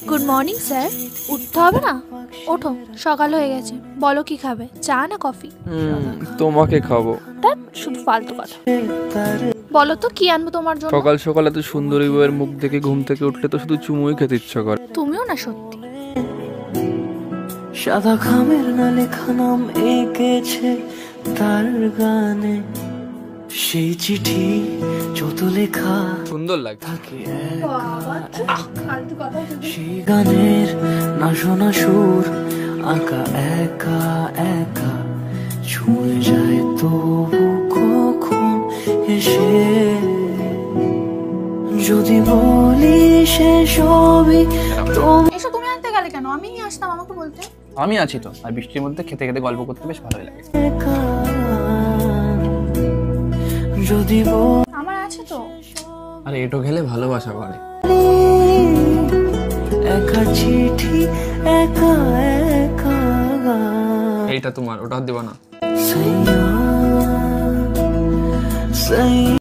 Good morning sir. উঠতে হবে না? ওঠো, সকাল হয়ে গেছে। বলো কি খাবে, চা না কফি? তোমাকে খাবো। ধ্যাৎ, শুধু ফালতু কথা। বলো তো কি আনবো তোমার জন্য? সকাল সকাল এত সুন্দরী বউয়ের মুখ দেখে ঘুম থেকে উঠলে তো শুধু চুমুই খেতে ইচ্ছা করে। তুমিও না সত্যি। সাদা খামের না লেখা নাম এঁকেছে তার গানে, সেই চিঠি যত লেখা সুন্দর লাগে। থাকে সেই গানের না শোনা সুর আঁকা একা একা ছুঁয়ে যায় তবু কখন এসে যদি বলি সে সবই এসো। তুমি আনতে গেলে কেন? আমি নিয়ে আসতাম, আমাকে বলতে। আমি আছি তো, আর বৃষ্টির মধ্যে খেতে খেতে গল্প করতে বেশ ভালোই লাগে। যদি আমার আছে তো। আর এটো খেলে ভালোবাসা বাড়ে। একা চিঠি একা একা এইটা তোমার, ওটা দেবো না।